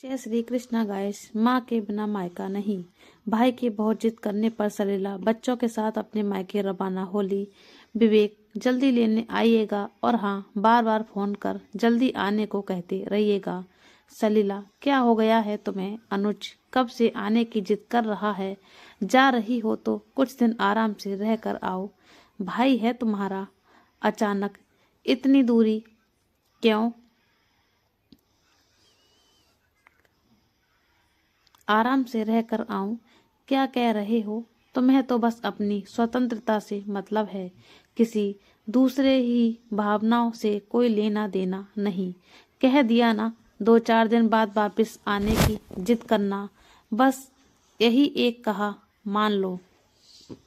जय श्री कृष्णा गाइस। माँ के बिना मायका नहीं। भाई की बहुत जिद करने पर सलीला बच्चों के साथ अपने मायके रवाना होली। विवेक जल्दी लेने आइएगा और हाँ, बार बार फोन कर जल्दी आने को कहते रहिएगा। सलीला क्या हो गया है तुम्हें? अनुज कब से आने की जिद कर रहा है। जा रही हो तो कुछ दिन आराम से रह कर आओ। भाई है तुम्हारा, अचानक इतनी दूरी क्यों? आराम से रह कर आऊं? क्या कह रहे हो? तुम्हें तो बस अपनी स्वतंत्रता से मतलब है, किसी दूसरे ही भावनाओं से कोई लेना देना नहीं। कह दिया ना, 2-4 दिन बाद वापस आने की जिद करना, बस यही एक कहा मान लो।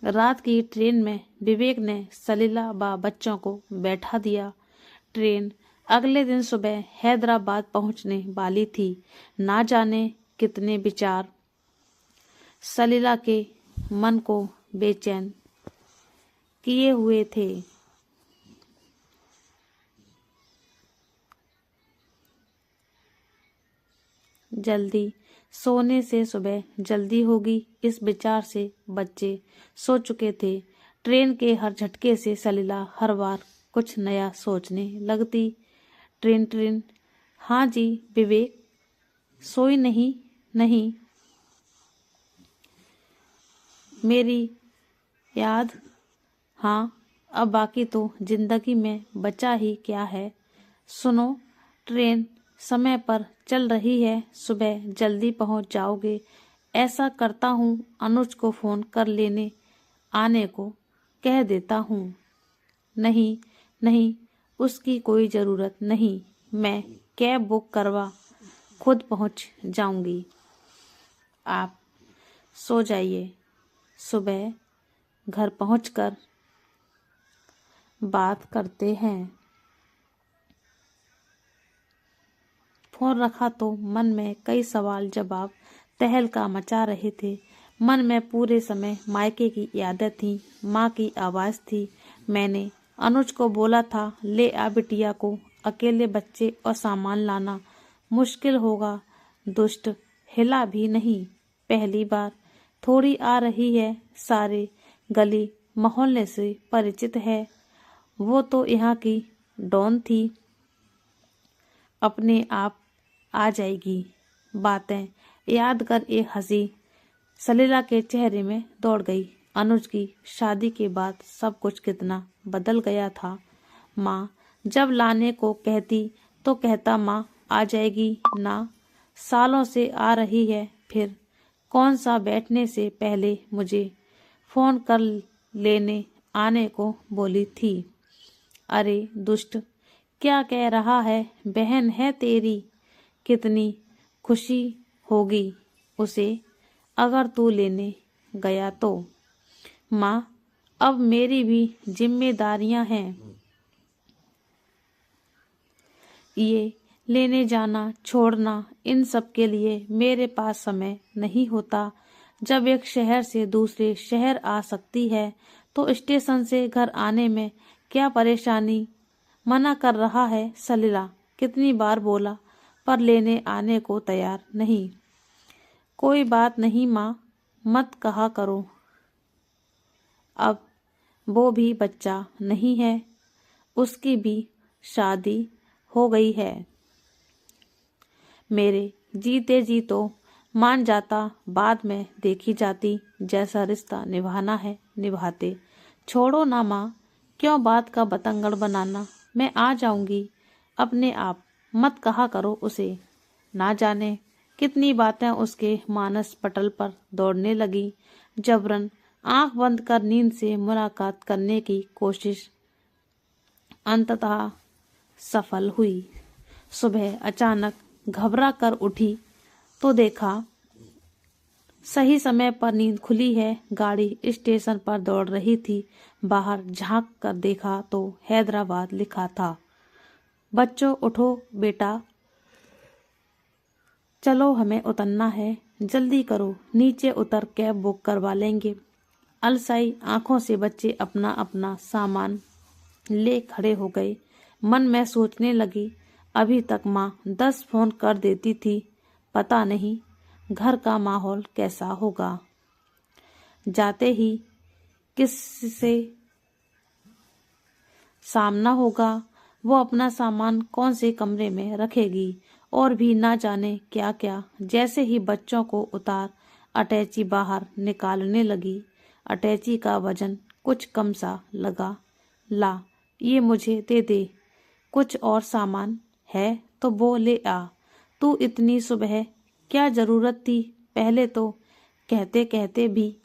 रात की ट्रेन में विवेक ने सलीला व बच्चों को बैठा दिया। ट्रेन अगले दिन सुबह हैदराबाद पहुंचने वाली थी। ना जाने कितने विचार सलीला के मन को बेचैन किए हुए थे। जल्दी सोने से सुबह जल्दी होगी, इस विचार से बच्चे सो चुके थे। ट्रेन के हर झटके से सलीला हर बार कुछ नया सोचने लगती। ट्रेन ट्रेन हाँ जी विवेक, सोई नहीं? नहीं, मेरी याद? हाँ, अब बाकी तो जिंदगी में बचा ही क्या है। सुनो, ट्रेन समय पर चल रही है, सुबह जल्दी पहुंच जाओगे। ऐसा करता हूँ, अनुज को फोन कर लेने आने को कह देता हूँ। नहीं नहीं, उसकी कोई ज़रूरत नहीं, मैं कैब बुक करवा खुद पहुंच जाऊंगी। आप सो जाइए, सुबह घर पहुंचकर बात करते हैं। फोन रखा तो मन में कई सवाल जवाब तहलका मचा रहे थे। मन में पूरे समय मायके की यादें थी, माँ की आवाज़ थी। मैंने अनुज को बोला था, ले आ बिटिया को, अकेले बच्चे और सामान लाना मुश्किल होगा। दुष्ट हिला भी नहीं। पहली बार थोड़ी आ रही है, सारे गली मोहल्ले से परिचित है। वो तो यहाँ की डॉन थी, अपने आप आ जाएगी। बातें याद कर एक हंसी सलीला के चेहरे में दौड़ गई। अनुज की शादी के बाद सब कुछ कितना बदल गया था। माँ जब लाने को कहती तो कहता माँ आ जाएगी ना, सालों से आ रही है। फिर कौन सा बैठने से पहले मुझे फोन कर लेने आने को बोली थी। अरे दुष्ट, क्या कह रहा है? बहन है तेरी, कितनी खुशी होगी उसे अगर तू लेने गया तो। माँ अब मेरी भी जिम्मेदारियां हैं, ये लेने जाना छोड़ना, इन सब के लिए मेरे पास समय नहीं होता। जब एक शहर से दूसरे शहर आ सकती है तो स्टेशन से घर आने में क्या परेशानी? मना कर रहा है सलीला, कितनी बार बोला पर लेने आने को तैयार नहीं। कोई बात नहीं माँ, मत कहा करो। अब वो भी बच्चा नहीं है, उसकी भी शादी हो गई है। मेरे जीते जी तो मान जाता, बाद में देखी जाती, जैसा रिश्ता निभाना है निभाते। छोड़ो ना माँ, क्यों बात का बतंगड़ बनाना, मैं आ जाऊंगी अपने आप, मत कहा करो उसे। ना जाने कितनी बातें उसके मानस पटल पर दौड़ने लगी। जबरन आंख बंद कर नींद से मुलाकात करने की कोशिश अंततः सफल हुई। सुबह अचानक घबरा कर उठी तो देखा सही समय पर नींद खुली है। गाड़ी स्टेशन पर दौड़ रही थी। बाहर झांक कर देखा तो हैदराबाद लिखा था। बच्चों उठो बेटा, चलो हमें उतरना है, जल्दी करो, नीचे उतर कैब बुक करवा लेंगे। अलसाई आंखों से बच्चे अपना अपना सामान ले खड़े हो गए। मन में सोचने लगी, अभी तक माँ 10 फोन कर देती थी, पता नहीं घर का माहौल कैसा होगा। जाते ही किससे सामना होगा, वो अपना सामान कौन से कमरे में रखेगी, और भी ना जाने क्या क्या। जैसे ही बच्चों को उतार अटैची बाहर निकालने लगी, अटैची का वजन कुछ कम सा लगा। ला, ये मुझे दे दे, कुछ और सामान है तो वो ले आ। तू इतनी सुबह क्या जरूरत थी? पहले तो कहते कहते भी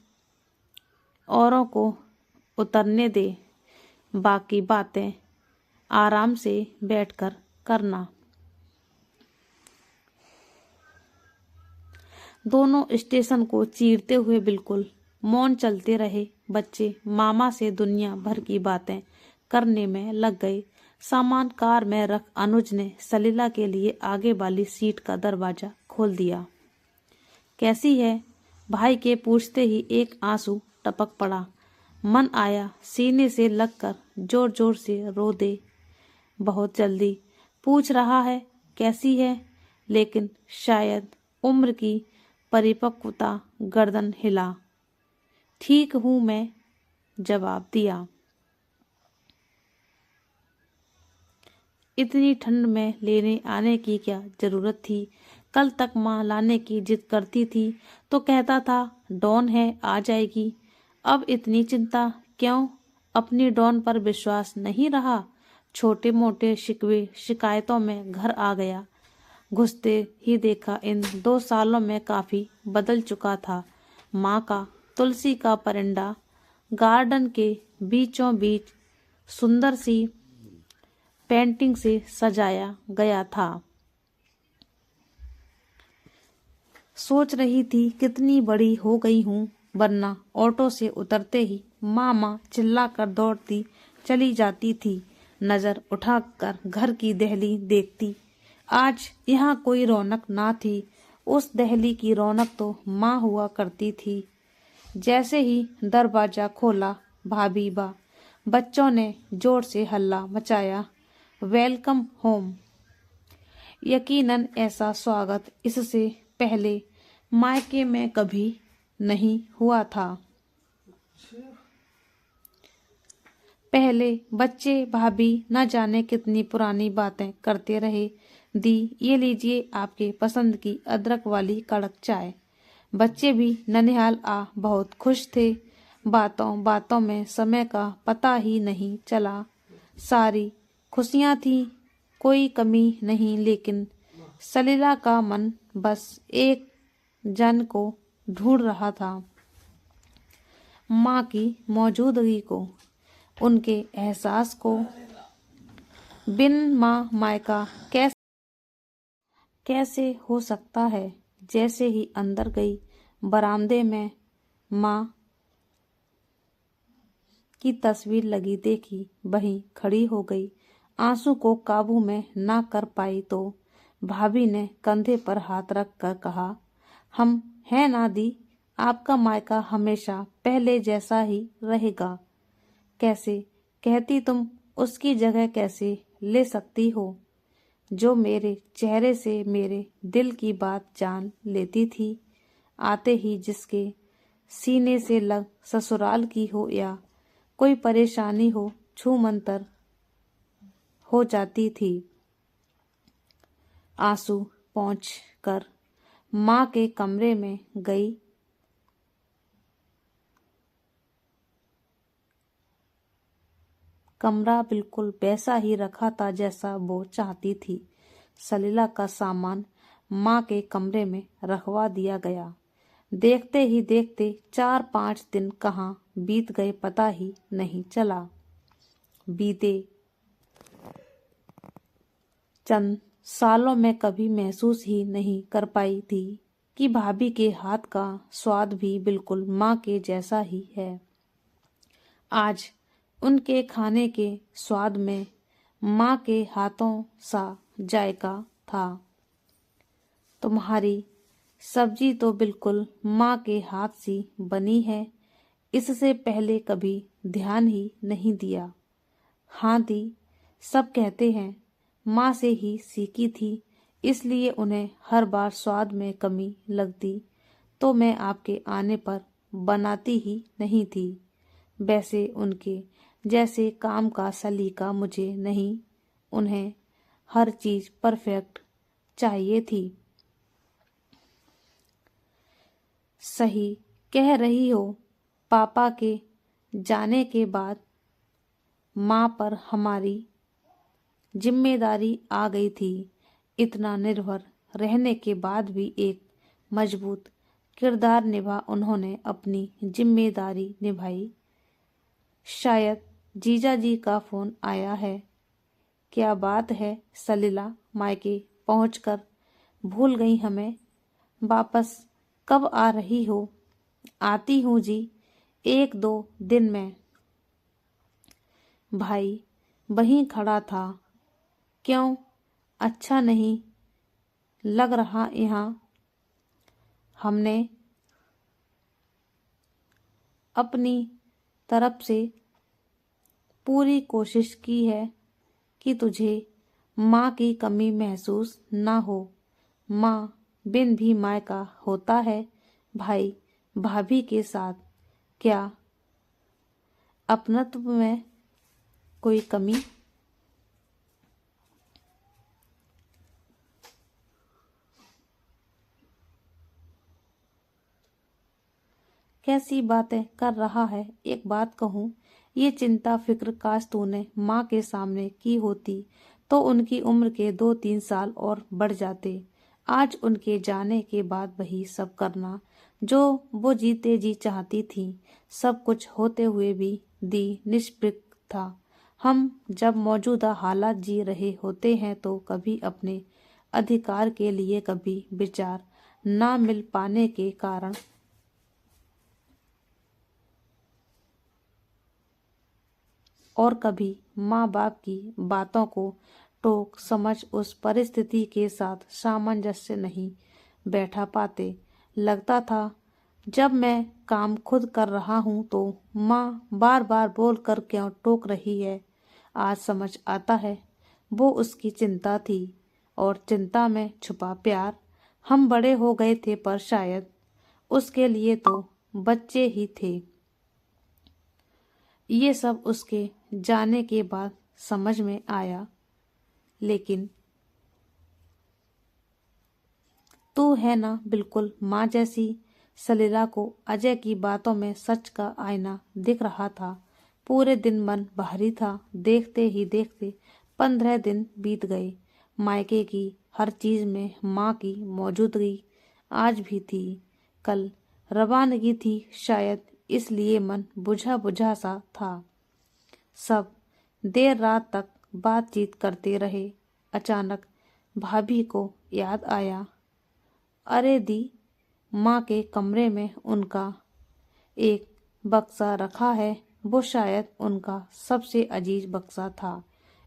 औरों को उतरने दे, बाकी बातें आराम से बैठकर करना। दोनों स्टेशन को चीरते हुए बिल्कुल मौन चलते रहे। बच्चे मामा से दुनिया भर की बातें करने में लग गए। सामान कार में रख अनुज ने सलीला के लिए आगे वाली सीट का दरवाजा खोल दिया। कैसी है? भाई के पूछते ही एक आंसू टपक पड़ा। मन आया सीने से लगकर जोर जोर से रो दे। बहुत जल्दी पूछ रहा है कैसी है, लेकिन शायद उम्र की परिपक्वता गर्दन हिला। ठीक हूं मैं, जवाब दिया। इतनी ठंड में लेने आने की क्या जरूरत थी? कल तक माँ लाने की जिद करती थी तो कहता था डॉन है आ जाएगी। अब इतनी चिंता क्यों? अपनी डॉन पर विश्वास नहीं रहा। छोटे मोटे शिकवे शिकायतों में घर आ गया। घुसते ही देखा इन 2 सालों में काफी बदल चुका था। माँ का तुलसी का परिंदा गार्डन के बीचों बीच सुंदर सी पेंटिंग से सजाया गया था। सोच रही थी कितनी बड़ी हो गई हूँ, वरना ऑटो से उतरते ही मामा चिल्लाकर दौड़ती चली जाती थी। नजर उठाकर घर की दहली देखती। आज यहाँ कोई रौनक ना थी। उस दहली की रौनक तो माँ हुआ करती थी। जैसे ही दरवाजा खोला, भाभी बा बच्चों ने जोर से हल्ला मचाया, वेलकम होम। यकीनन ऐसा स्वागत इससे पहले मायके में कभी नहीं हुआ था। पहले बच्चे भाभी न जाने कितनी पुरानी बातें करते रहे। दी, ये लीजिए आपके पसंद की अदरक वाली कड़क चाय। बच्चे भी ननिहाल आ बहुत खुश थे। बातों बातों में समय का पता ही नहीं चला। सारी खुशियां थी, कोई कमी नहीं, लेकिन सलीला का मन बस एक जन को ढूंढ रहा था। माँ की मौजूदगी को, उनके एहसास को। बिन माँ मायका कैसे हो सकता है? जैसे ही अंदर गई, बरामदे में माँ की तस्वीर लगी देखी, वहीं खड़ी हो गई। आंसू को काबू में ना कर पाई तो भाभी ने कंधे पर हाथ रख कर कहा, हम हैं ना दी, आपका मायका हमेशा पहले जैसा ही रहेगा। कैसे कहती तुम? उसकी जगह कैसे ले सकती हो, जो मेरे चेहरे से मेरे दिल की बात जान लेती थी। आते ही जिसके सीने से लग ससुराल की हो या कोई परेशानी हो, छू मंतर हो जाती थी। आंसू पहुँच कर माँ के कमरे में गई। कमरा बिल्कुल वैसा ही रखा था जैसा वो चाहती थी। सलीला का सामान माँ के कमरे में रखवा दिया गया। देखते ही देखते 4-5 दिन कहाँ बीत गए पता ही नहीं चला। बीते चंद सालों में कभी महसूस ही नहीं कर पाई थी कि भाभी के हाथ का स्वाद भी बिल्कुल माँ के जैसा ही है। आज उनके खाने के स्वाद में माँ के हाथों सा जायका था। तुम्हारी सब्जी तो बिल्कुल माँ के हाथ सी बनी है, इससे पहले कभी ध्यान ही नहीं दिया। हाँ दी, सब कहते हैं माँ से ही सीखी थी, इसलिए उन्हें हर बार स्वाद में कमी लगती तो मैं आपके आने पर बनाती ही नहीं थी। वैसे उनके जैसे काम का सलीका मुझे नहीं, उन्हें हर चीज परफेक्ट चाहिए थी। सही कह रही हो, पापा के जाने के बाद माँ पर हमारी जिम्मेदारी आ गई थी। इतना निर्भर रहने के बाद भी एक मजबूत किरदार निभा उन्होंने अपनी जिम्मेदारी निभाई। शायद जीजा जी का फोन आया है। क्या बात है सलीला, मायके पहुंचकर भूल गई हमें। वापस कब आ रही हो? आती हूँ जी, 1-2 दिन में। भाई वहीं खड़ा था। क्यों, अच्छा नहीं लग रहा यहाँ? हमने अपनी तरफ से पूरी कोशिश की है कि तुझे माँ की कमी महसूस ना हो। माँ बिन भी मायका होता है। भाई भाभी के साथ क्या अपनत्व में कोई कमी? कैसी बातें कर रहा है? एक बात कहूँ, ये चिंता फिक्र काश तूने माँ के सामने की होती तो उनकी उम्र के 2-3 साल और बढ़ जाते। आज उनके जाने के बाद वही सब करना जो वो जीते जी चाहती थी, सब कुछ होते हुए भी दी निष्प्रभ था। हम जब मौजूदा हालात जी रहे होते हैं तो कभी अपने अधिकार के लिए, कभी विचार ना मिल पाने के कारण और कभी माँ बाप की बातों को टोक समझ उस परिस्थिति के साथ सामंजस्य नहीं बैठा पाते। लगता था जब मैं काम खुद कर रहा हूँ तो माँ बार बार बोल कर क्यों टोक रही है। आज समझ आता है वो उसकी चिंता थी और चिंता में छुपा प्यार। हम बड़े हो गए थे पर शायद उसके लिए तो बच्चे ही थे। ये सब उसके जाने के बाद समझ में आया। लेकिन तू है ना बिल्कुल माँ जैसी। सलीला को अजय की बातों में सच का आईना दिख रहा था। पूरे दिन मन भारी था। देखते ही देखते 15 दिन बीत गए। मायके की हर चीज में माँ की मौजूदगी आज भी थी। कल रवानगी थी, शायद इसलिए मन बुझा बुझा सा था। सब देर रात तक बातचीत करते रहे। अचानक भाभी को याद आया, अरे दी, माँ के कमरे में उनका एक बक्सा रखा है। वो शायद उनका सबसे अजीज बक्सा था।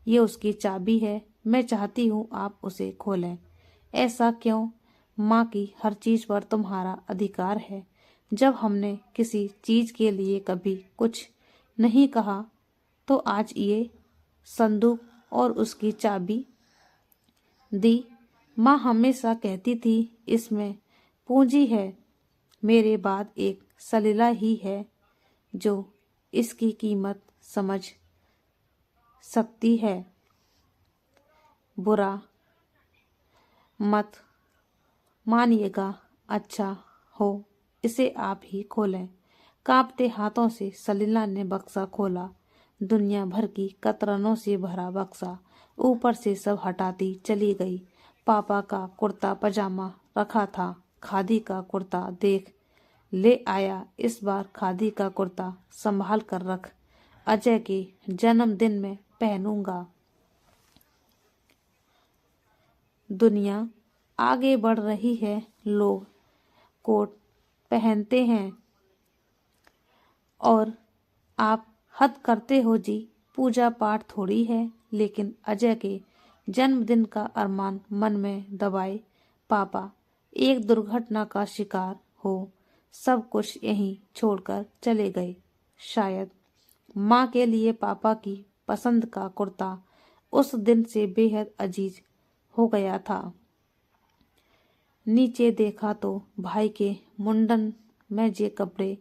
ये उसकी चाबी है। मैं चाहती हूँ आप उसे खोलें। ऐसा क्यों? माँ की हर चीज पर तुम्हारा अधिकार है। जब हमने किसी चीज के लिए कभी कुछ नहीं कहा तो आज ये संदूक और उसकी चाबी दी। माँ हमेशा कहती थी इसमें पूंजी है। मेरे बाद एक सलीला ही है जो इसकी कीमत समझ सकती है। बुरा मत मानिएगा, अच्छा हो इसे आप ही खोलें। कांपते हाथों से सलीला ने बक्सा खोला। दुनिया भर की कतरनों से भरा बक्सा। ऊपर से सब हटाती चली गई। पापा का कुर्ता पजामा रखा था। खादी का कुर्ता देख ले आया। इस बार खादी का कुर्ता संभाल कर रख, अजय के जन्मदिन में पहनूंगा। दुनिया आगे बढ़ रही है। लोग कोट पहनते हैं और आप हद करते हो जी। पूजा पाठ थोड़ी है, लेकिन अजय के जन्मदिन का अरमान मन में दबाए। पापा एक दुर्घटना का शिकार हो सब कुछ यहीं छोड़कर चले गए। शायद माँ के लिए पापा की पसंद का कुर्ता उस दिन से बेहद अजीज हो गया था। नीचे देखा तो भाई के मुंडन में जे कपड़े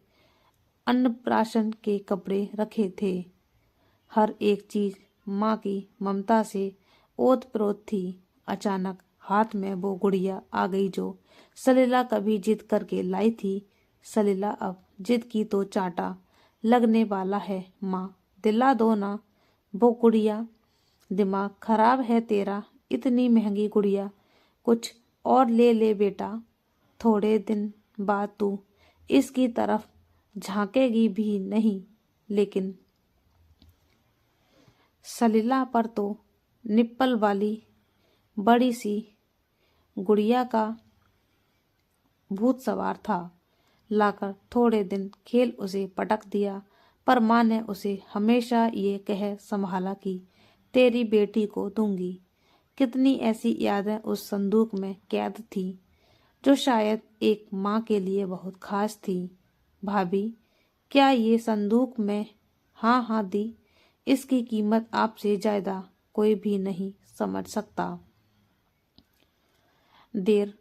अन्नप्राशन के कपड़े रखे थे। हर एक चीज माँ की ममता से ओत-प्रोत थी। अचानक हाथ में वो गुड़िया आ गई जो सलीला कभी जिद करके लाई थी। सलीला अब जिद की तो चांटा लगने वाला है। माँ दिला दो ना वो गुड़िया। दिमाग खराब है तेरा, इतनी महंगी गुड़िया कुछ और ले ले बेटा। थोड़े दिन बाद तू इसकी तरफ झांकेगी भी नहीं। लेकिन सलीला पर तो निप्पल वाली बड़ी सी गुड़िया का भूत सवार था। लाकर थोड़े दिन खेल उसे पटक दिया, पर माँ ने उसे हमेशा ये कह संभाला कि तेरी बेटी को दूंगी। कितनी ऐसी यादें उस संदूक में कैद थी जो शायद एक माँ के लिए बहुत खास थी। भाभी, क्या ये संदूक में हाँ हाँ दी? इसकी कीमत आपसे ज्यादा कोई भी नहीं समझ सकता। देर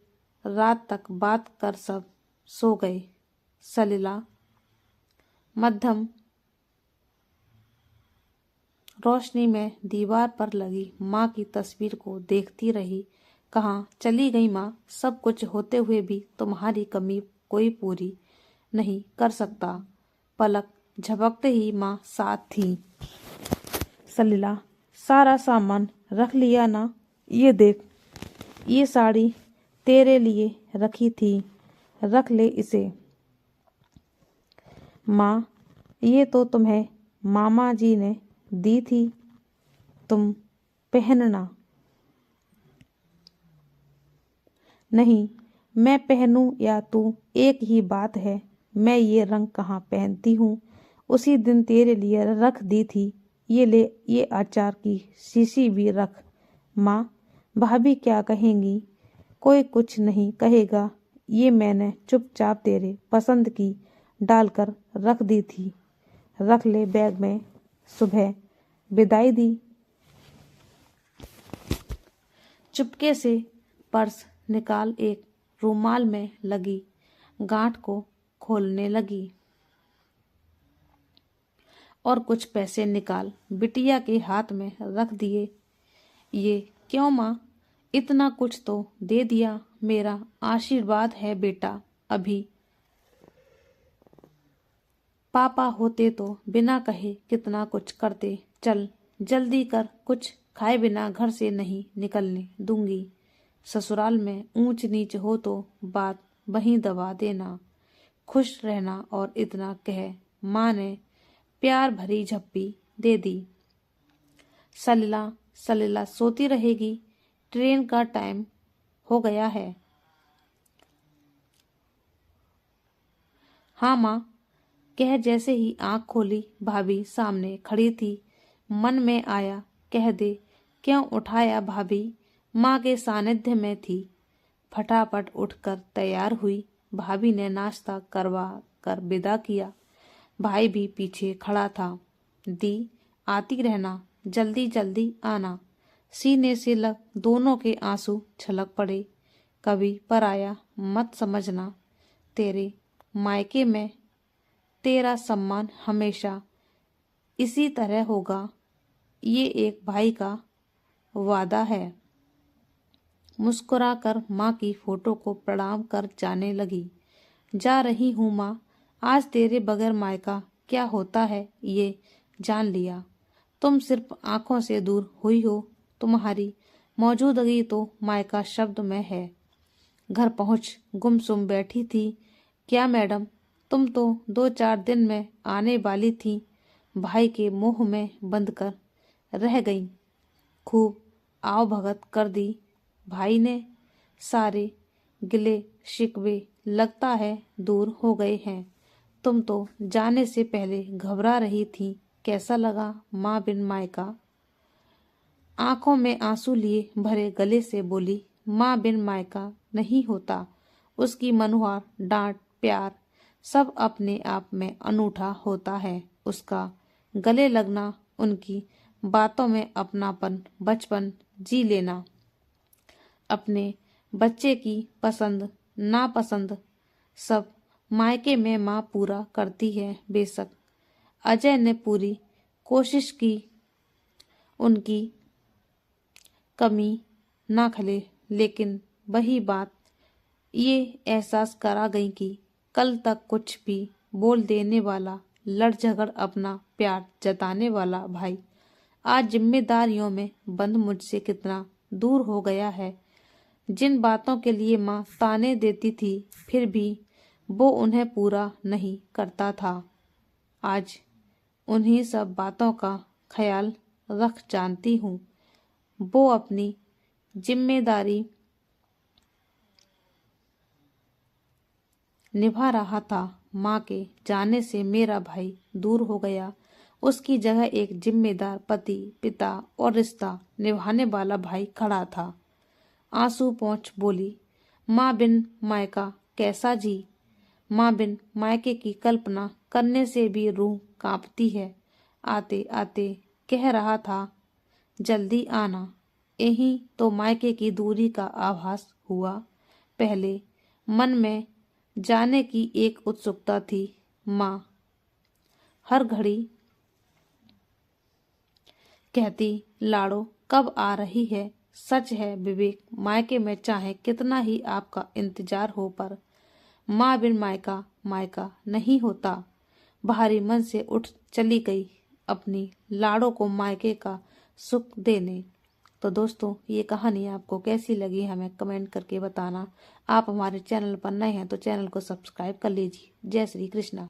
रात तक बात कर सब सो गए। सलीला मध्यम रोशनी में दीवार पर लगी माँ की तस्वीर को देखती रही। कहाँ चली गई माँ? सब कुछ होते हुए भी तुम्हारी कमी कोई पूरी नहीं कर सकता। पलक झपकते ही माँ साथ थी। सलीला, सारा सामान रख लिया ना? ये देख, ये साड़ी तेरे लिए रखी थी, रख ले इसे। माँ, ये तो तुम्हें मामा जी ने दी थी, तुम पहनना। नहीं, मैं पहनूं या तू, एक ही बात है। मैं ये रंग कहाँ पहनती हूँ, उसी दिन तेरे लिए रख दी थी। ये ले, ये अचार की शीशी भी रख। माँ, भाभी क्या कहेंगी? कोई कुछ नहीं कहेगा, ये मैंने चुपचाप तेरे पसंद की डालकर रख दी थी, रख ले बैग में। सुबह विदाई दी। चुपके से पर्स निकाल एक रुमाल में लगी गांठ को खोलने लगी और कुछ पैसे निकाल बिटिया के हाथ में रख दिए। ये क्यों माँ? इतना कुछ तो दे दिया, मेरा आशीर्वाद है बेटा। अभी पापा होते तो बिना कहे कितना कुछ करते। चल जल्दी कर, कुछ खाए बिना घर से नहीं निकलने दूंगी। ससुराल में ऊंच नीच हो तो बात वहीं दबा देना। खुश रहना। और इतना कह माँ ने प्यार भरी झप्पी दे दी। सलीला, सलीला सोती रहेगी, ट्रेन का टाइम हो गया है। हाँ माँ, कह जैसे ही आंख खोली भाभी सामने खड़ी थी। मन में आया कह दे, क्यों उठाया भाभी? माँ के सानिध्य में थी। फटाफट उठकर तैयार हुई। भाभी ने नाश्ता करवा कर विदा किया। भाई भी पीछे खड़ा था। दी, आती रहना, जल्दी जल्दी आना। सीने से लग दोनों के आंसू छलक पड़े। कभी पराया मत समझना, तेरे मायके में तेरा सम्मान हमेशा इसी तरह होगा, ये एक भाई का वादा है। मुस्कुराकर माँ की फोटो को प्रणाम कर जाने लगी। जा रही हूँ माँ, आज तेरे बगैर मायका क्या होता है ये जान लिया। तुम सिर्फ आंखों से दूर हुई हो, तुम्हारी मौजूदगी तो मायका शब्द में है। घर पहुँच गुमसुम बैठी थी। क्या मैडम, तुम तो 2-4 दिन में आने वाली थी, भाई के मुंह में बंद कर रह गई। खूब आओ भगत कर दी भाई ने। सारे गिले शिकवे लगता है दूर हो गए हैं। तुम तो जाने से पहले घबरा रही थी, कैसा लगा माँ बिन मायका? आंखों में आंसू लिए भरे गले से बोली, माँ बिन मायका नहीं होता। उसकी मनुहार डांट प्यार सब अपने आप में अनूठा होता है। उसका गले लगना, उनकी बातों में अपनापन, बचपन जी लेना। अपने बच्चे की पसंद नापसंद सब मायके में माँ पूरा करती है बेशक। अजय ने पूरी कोशिश की उनकी कमी ना खले, लेकिन वही बात ये एहसास करा गई कि कल तक कुछ भी बोल देने वाला, लड़ झगड़ अपना प्यार जताने वाला भाई आज जिम्मेदारियों में बंद मुझसे कितना दूर हो गया है। जिन बातों के लिए माँ ताने देती थी फिर भी वो उन्हें पूरा नहीं करता था, आज उन्हीं सब बातों का ख्याल रख जानती हूँ। वो अपनी जिम्मेदारी निभा रहा था। माँ के जाने से मेरा भाई दूर हो गया, उसकी जगह एक जिम्मेदार पति, पिता और रिश्ता निभाने वाला भाई खड़ा था। आंसू पोंछ बोली, माँ बिन मायका कैसा जी। माँ बिन मायके की कल्पना करने से भी रूह कांपती है। आते आते कह रहा था जल्दी आना, यही तो मायके की दूरी का आभास हुआ। पहले मन में जाने की एक उत्सुकता थी। माँ हर घड़ी कहती लाड़ो कब आ रही है। सच है विवेक, मायके में चाहे कितना ही आपका इंतजार हो पर माँ बिन मायका मायका नहीं होता। भारी मन से उठ चली गई अपनी लाड़ो को मायके का सुख देने। तो दोस्तों ये कहानी आपको कैसी लगी हमें कमेंट करके बताना। आप हमारे चैनल पर नए हैं तो चैनल को सब्सक्राइब कर लीजिए। जय श्री कृष्णा।